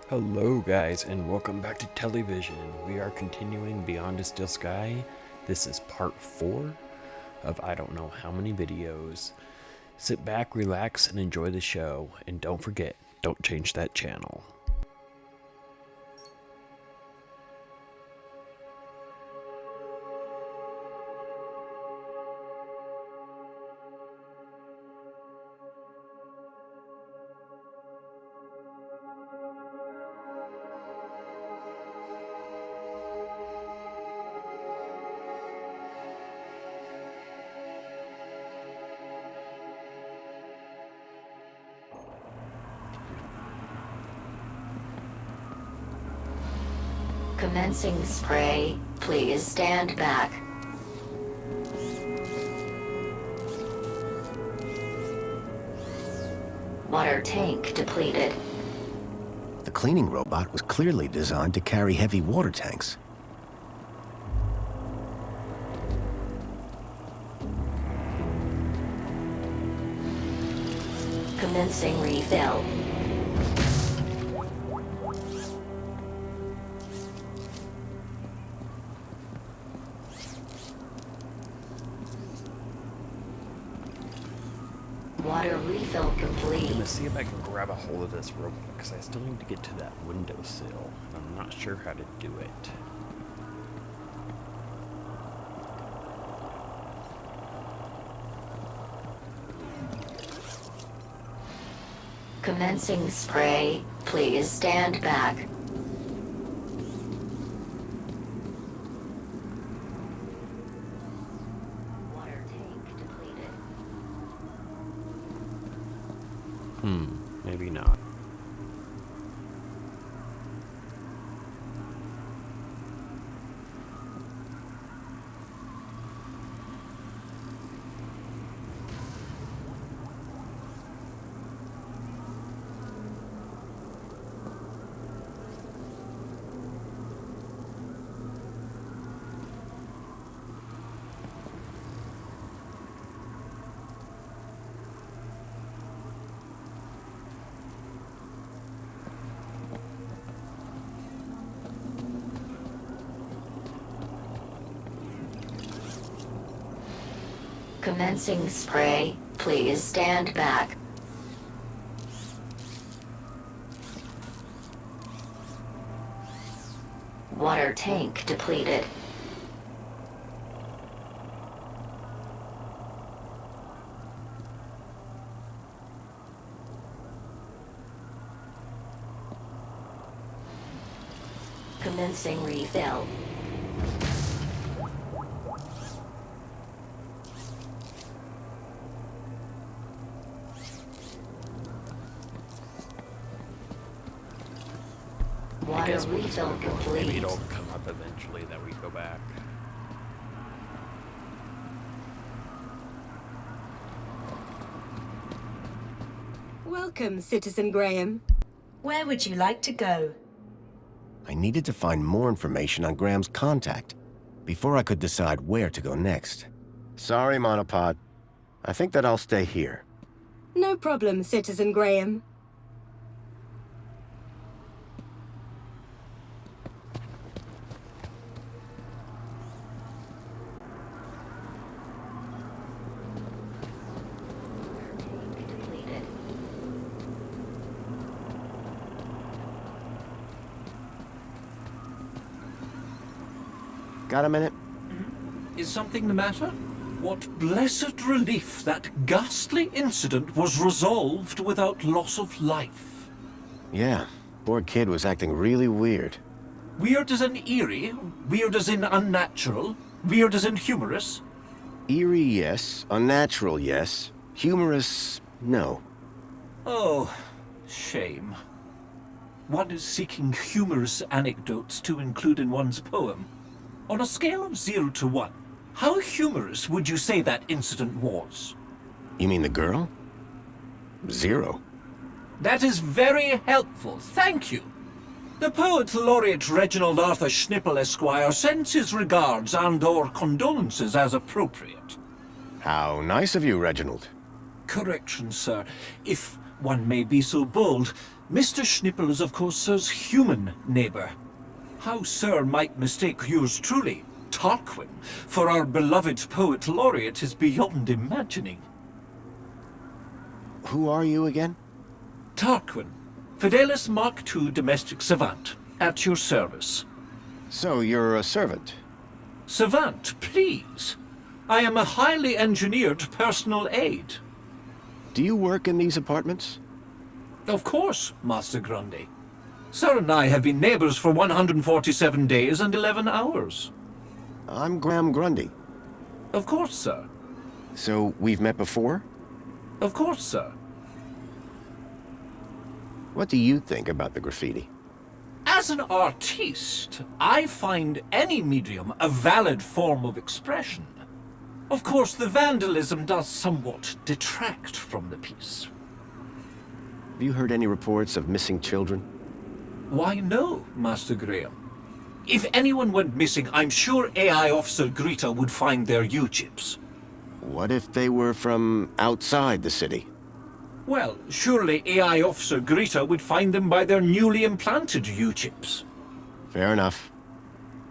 Hello guys and welcome back to Television. We are continuing Beyond a Steel Sky. This is part 4 of I don't know how many videos. Sit back, relax, and enjoy the show. And don't forget, don't change that channel. Commencing spray. Please stand back. Water tank depleted. The cleaning robot was clearly designed to carry heavy water tanks. Commencing refill. Water refill I'm complete. gonna see if I can grab a hold of this robot because I still need to get to that windowsill. And I'm not sure how to do it. Commencing spray. Please stand back. Water tank depleted. Maybe not. Commencing spray. Please stand back. Water tank depleted. Commencing refill. I Water guess we'll just refill go. Maybe complete. it'll come up eventually that we go back. Welcome, Citizen Graham. Where would you like to go? I needed to find more information on Graham's contact before I could decide where to go next. Sorry, Monopod. I think that I'll stay here. No problem, Citizen Graham. Depleted. Got a minute? Is something the matter? What blessed relief that ghastly incident was resolved without loss of life. Yeah, poor kid was acting really weird. Weird as in eerie, weird as in unnatural, weird as in humorous. Eerie, yes. Unnatural, yes. Humorous, no. Oh, shame. One is seeking humorous anecdotes to include in one's poem. On a scale of 0 to 1, how humorous would you say that incident was? You mean the girl? 0. That is very helpful, thank you. The poet laureate Reginald Arthur Schnipple Esquire sends his regards and/or condolences as appropriate. How nice of you, Reginald. Correction, sir. If one may be so bold, Mr. Schnipple is, of course, Sir's human neighbor. How Sir might mistake yours truly, Tarquin, for our beloved poet laureate is beyond imagining. Who are you again? Tarquin, Fidelis Mark II domestic savant, at your service. So you're a servant. Savant, please. I am a highly engineered personal aide. Do you work in these apartments? Of course, Master Grundy. Sir and I have been neighbors for 147 days and 11 hours. I'm Graham Grundy. Of course, sir. So we've met before? Of course, sir. What do you think about the graffiti? As an artiste, I find any medium a valid form of expression. Of course, the vandalism does somewhat detract from the piece. Have you heard any reports of missing children? Why, no, Master Graham. If anyone went missing, I'm sure AI Officer Greta would find their U-chips. What if they were from outside the city? Well, surely AI Officer Greta would find them by their newly implanted U-chips. Fair enough.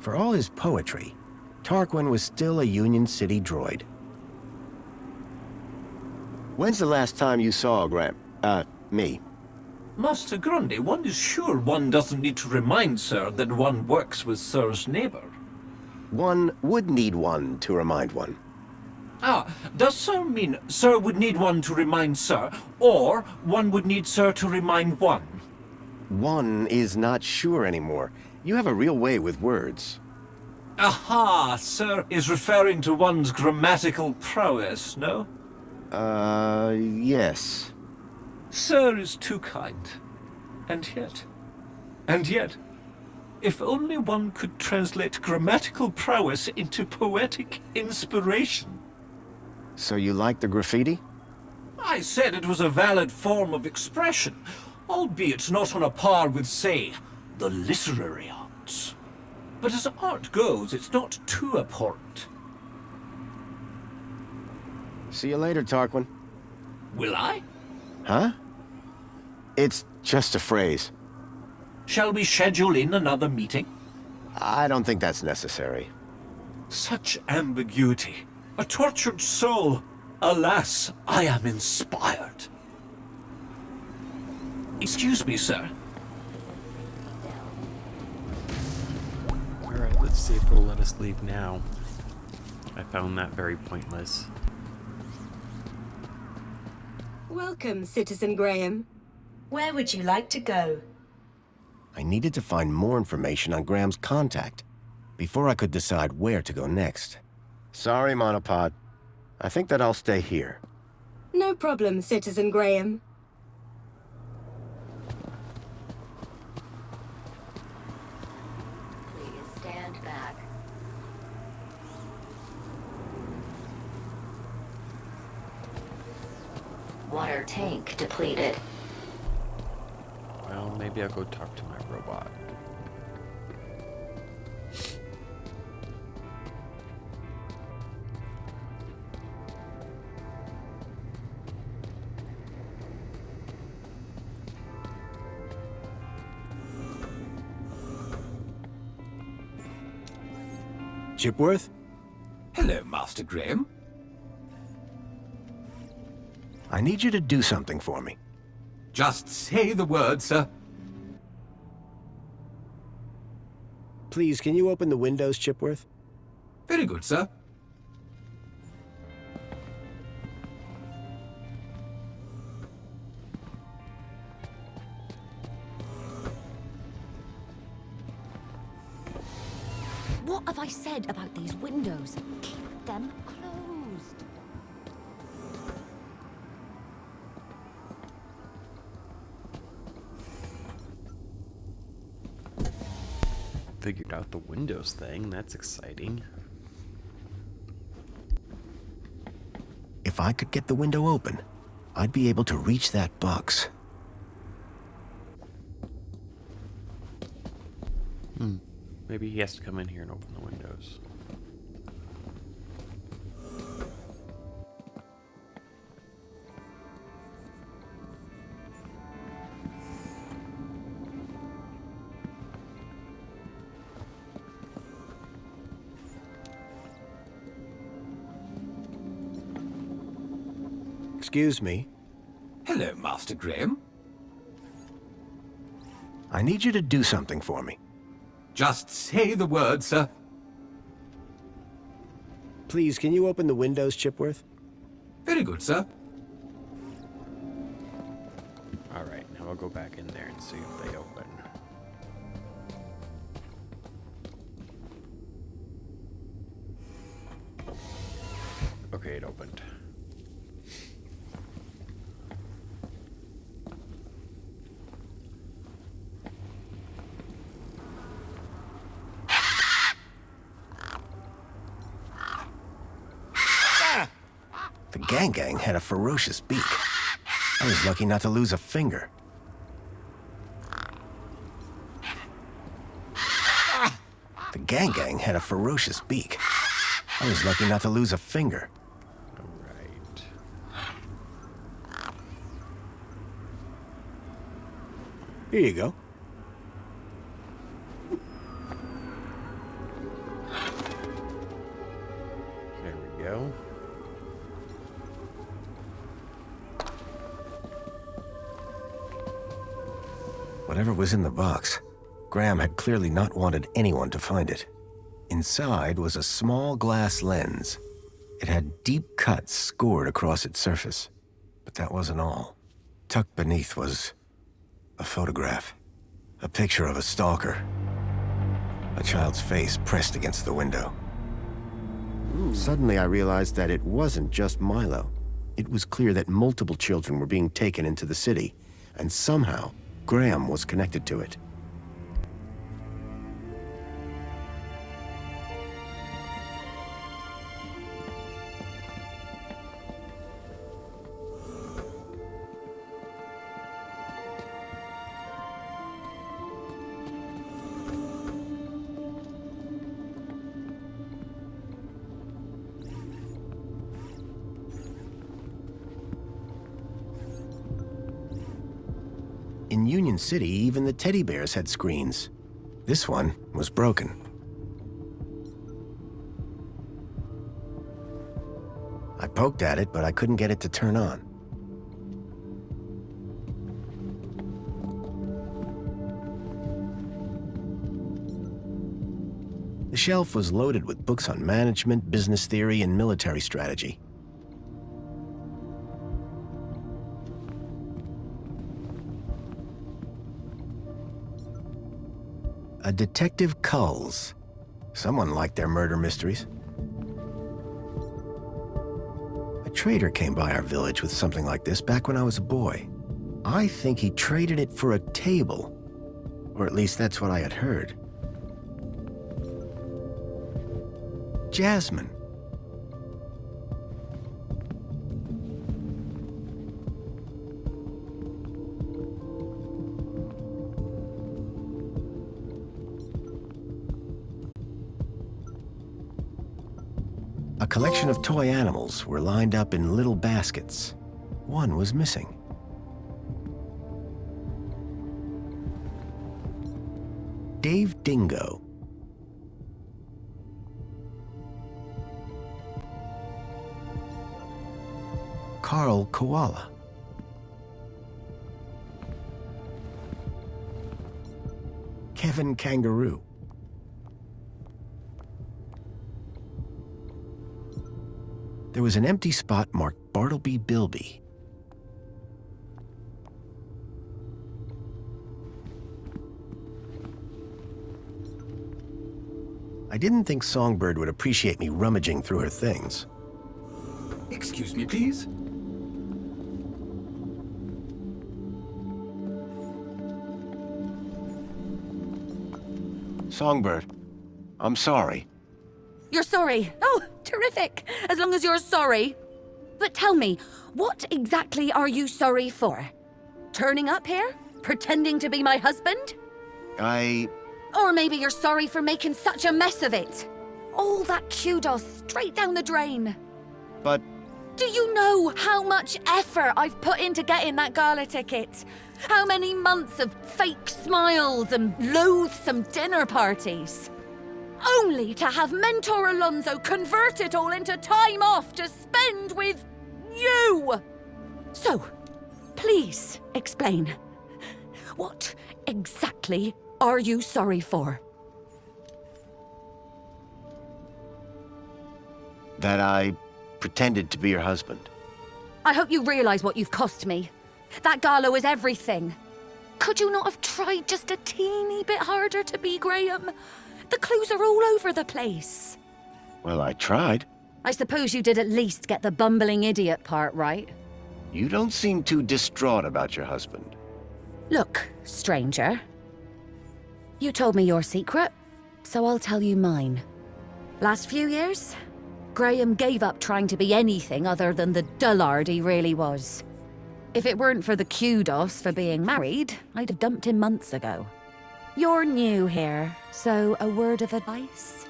For all his poetry, Tarquin was still a Union City droid. When's the last time you saw me? Master Grundy, one is sure one doesn't need to remind Sir that one works with Sir's neighbor. One would need one to remind one. Ah, does Sir mean Sir would need one to remind Sir, or one would need Sir to remind one? One is not sure anymore. You have a real way with words. Aha, Sir is referring to one's grammatical prowess, no? Yes. Sir is too kind. And yet, if only one could translate grammatical prowess into poetic inspiration. So you like the graffiti? I said it was a valid form of expression, albeit not on a par with, say, the literary arts. But as art goes, it's not too abhorrent. See you later, Tarquin. Will I? Huh? It's just a phrase. Shall we schedule in another meeting? I don't think that's necessary. Such ambiguity. A tortured soul. Alas, I am inspired. Excuse me, sir. Alright, let's see if it'll let us leave now. I found that very pointless. Welcome, Citizen Graham. Where would you like to go? I needed to find more information on Graham's contact before I could decide where to go next. Sorry, Monopod. I think that I'll stay here. No problem, Citizen Graham. Please stand back. Water tank depleted. Well, maybe I'll go talk to my robot. Chipworth? Hello, Master Graham. I need you to do something for me. Just say the word, sir. Please, can you open the windows, Chipworth? Very good, sir. What have I said about these windows? Keep them closed. Figured out the Windows thing. That's exciting. If I could get the window open, I'd be able to reach that box. Maybe he has to come in here and open the windows. Excuse me. Hello, Master Graham. I need you to do something for me. Just say the word, sir. Please, can you open the windows, Chipworth? Very good, sir. Alright, now I'll go back in there and see if they open. Okay, it opened. The Gang had a ferocious beak. I was lucky not to lose a finger. The Gang had a ferocious beak. I was lucky not to lose a finger. Alright. Here you go. There we go. Whatever was in the box, Graham had clearly not wanted anyone to find it. Inside was a small glass lens. It had deep cuts scored across its surface. But that wasn't all. Tucked beneath was a photograph. A picture of a stalker. A child's face pressed against the window. Suddenly I realized that it wasn't just Milo. It was clear that multiple children were being taken into the city, and somehow Graham was connected to it. In Union City, even the teddy bears had screens. This one was broken. I poked at it, but I couldn't get it to turn on. The shelf was loaded with books on management, business theory, and military strategy. A Detective Culls. Someone liked their murder mysteries. A trader came by our village with something like this back when I was a boy. I think he traded it for a table. Or at least that's what I had heard. Jasmine. A collection of toy animals were lined up in little baskets. One was missing. Dave Dingo. Carl Koala. Kevin Kangaroo. There was an empty spot marked Bartleby Bilby. I didn't think Songbird would appreciate me rummaging through her things. Excuse me, please. Songbird, I'm sorry. You're sorry. Oh, terrific. As long as you're sorry. But tell me, what exactly are you sorry for? Turning up here? Pretending to be my husband? Or maybe you're sorry for making such a mess of it. All that kudos straight down the drain. But Do you know how much effort I've put into getting that gala ticket? How many months of fake smiles and loathsome dinner parties? Only to have Mentor Alonso convert it all into time off to spend with you! So, please explain. What exactly are you sorry for? That I pretended to be your husband. I hope you realize what you've cost me. That Garlow is everything. Could you not have tried just a teeny bit harder to be Graham? The clues are all over the place. Well, I tried. I suppose you did at least get the bumbling idiot part right. You don't seem too distraught about your husband. Look, stranger. You told me your secret, so I'll tell you mine. Last few years, Graham gave up trying to be anything other than the dullard he really was. If it weren't for the kudos for being married, I'd have dumped him months ago. You're new here, so a word of advice?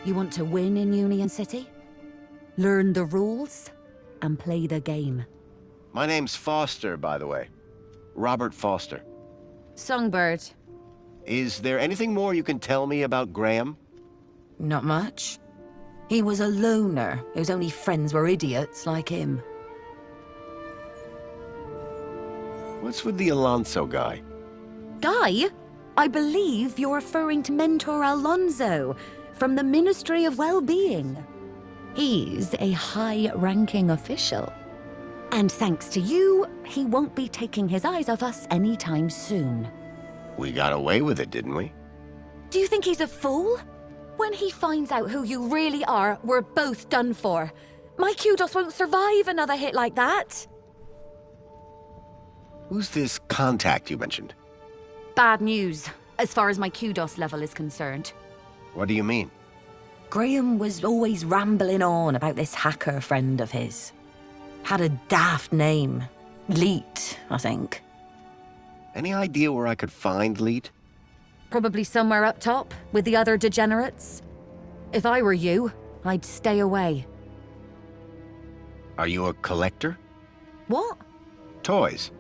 You want to win in Union City? Learn the rules and play the game. My name's Foster, by the way. Robert Foster. Songbird. Is there anything more you can tell me about Graham? Not much. He was a loner whose only friends were idiots like him. What's with the Alonso guy? Guy? I believe you're referring to Mentor Alonso from the Ministry of Well-Being. He's a high-ranking official. And thanks to you, he won't be taking his eyes off us anytime soon. We got away with it, didn't we? Do you think he's a fool? When he finds out who you really are, we're both done for. My kudos won't survive another hit like that. Who's this contact you mentioned? Bad news, as far as my kudos level is concerned. What do you mean? Graham was always rambling on about this hacker friend of his. Had a daft name. Leet, I think. Any idea where I could find Leet? Probably somewhere up top, with the other degenerates. If I were you, I'd stay away. Are you a collector? What? Toys.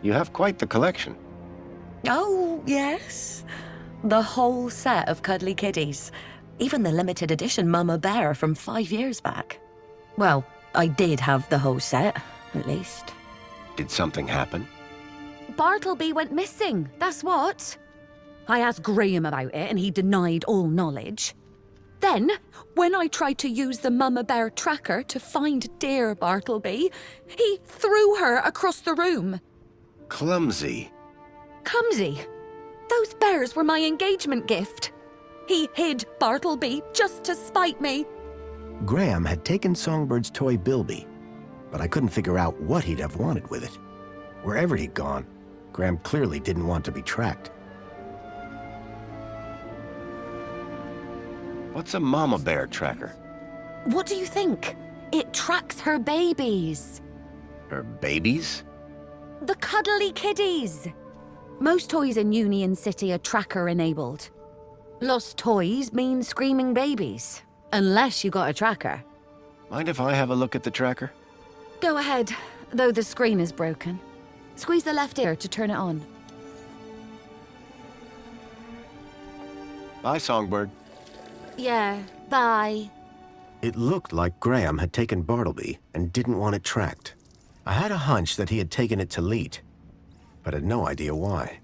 You have quite the collection. Oh, yes. The whole set of cuddly kitties. Even the limited edition Mama Bear from 5 years back. Well, I did have the whole set, at least. Did something happen? Bartleby went missing, that's what. I asked Graham about it and he denied all knowledge. Then, when I tried to use the Mama Bear tracker to find dear Bartleby, he threw her across the room. Clumsy. Clumsy? Those bears were my engagement gift. He hid Bartleby just to spite me. Graham had taken Songbird's toy Bilby, but I couldn't figure out what he'd have wanted with it. Wherever he'd gone, Graham clearly didn't want to be tracked. What's a Mama Bear tracker? What do you think? It tracks her babies. Her babies? The cuddly kiddies. Most toys in Union City are tracker-enabled. Lost toys mean screaming babies. Unless you got a tracker. Mind if I have a look at the tracker? Go ahead, though the screen is broken. Squeeze the left ear to turn it on. Bye, Songbird. Yeah, bye. It looked like Graham had taken Bartleby and didn't want it tracked. I had a hunch that he had taken it to Leet, but had no idea why.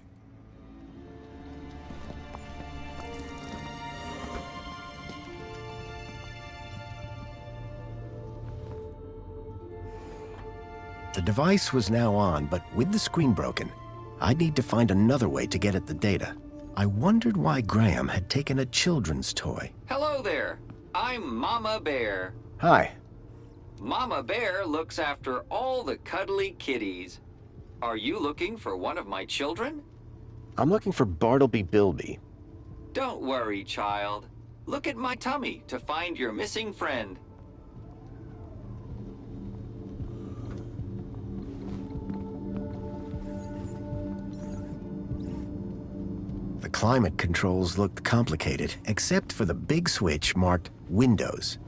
The device was now on, but with the screen broken, I'd need to find another way to get at the data. I wondered why Graham had taken a children's toy. Hello there. I'm Mama Bear. Hi. Mama Bear looks after all the cuddly kitties. Are you looking for one of my children? I'm looking for Bartleby Bilby. Don't worry, child. Look at my tummy to find your missing friend. The climate controls looked complicated, except for the big switch marked Windows.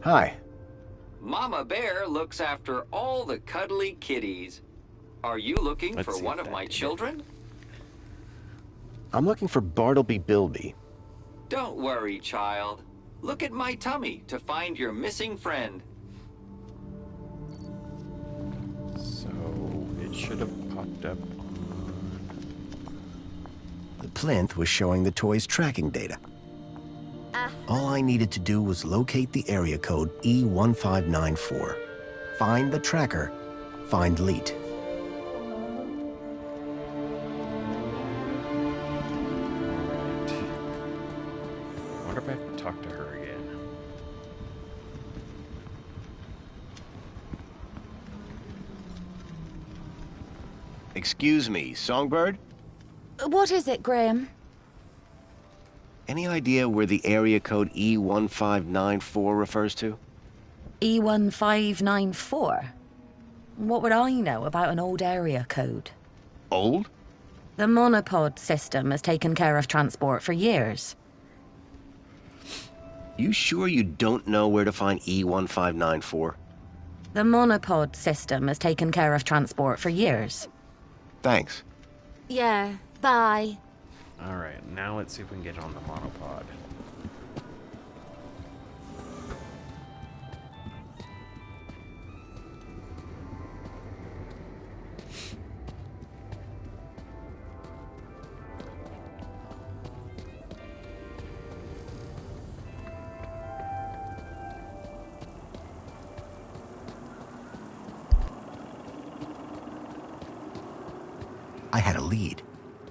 Hi. Mama Bear looks after all the cuddly kitties. Are you looking Let's for see one if of that my did it. children? I'm looking for Bartleby Bilby. Don't worry, child. Look at my tummy to find your missing friend. So it should have popped up on... The plinth was showing the toy's tracking data. All I needed to do was locate the area code E1594. Find the tracker, find Leet. I wonder if I have to talk to her again. Excuse me, Songbird? What is it, Graham? Any idea where the area code E1594 refers to? E1594? What would I know about an old area code? Old? The monopod system has taken care of transport for years. You sure you don't know where to find E1594? The monopod system has taken care of transport for years. Thanks. Yeah, bye. Alright, now let's see if we can get on the monopod. I had a lead.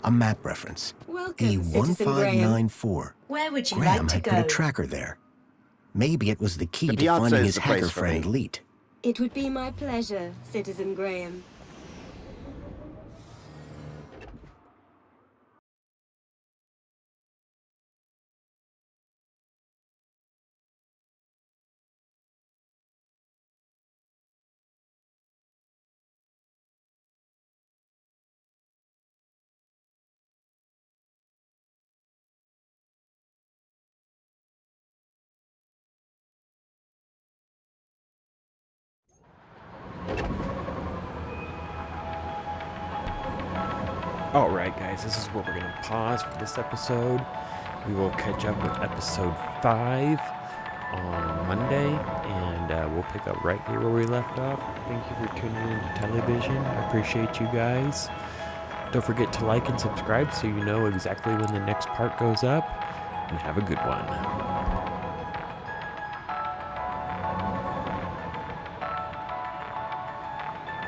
A map reference. Welcome, Citizen Graham. E1594. Where would you Graham like to had go? put a tracker there. Maybe it was the key The to Piazza finding is his the place hacker for friend me. Leet. It would be my pleasure, Citizen Graham. Alright guys, this is where we're going to pause for this episode. We will catch up with episode 5 on Monday, and we'll pick up right here where we left off. Thank you for tuning in to television. I appreciate you guys. Don't forget to like and subscribe so you know exactly when the next part goes up, and have a good one.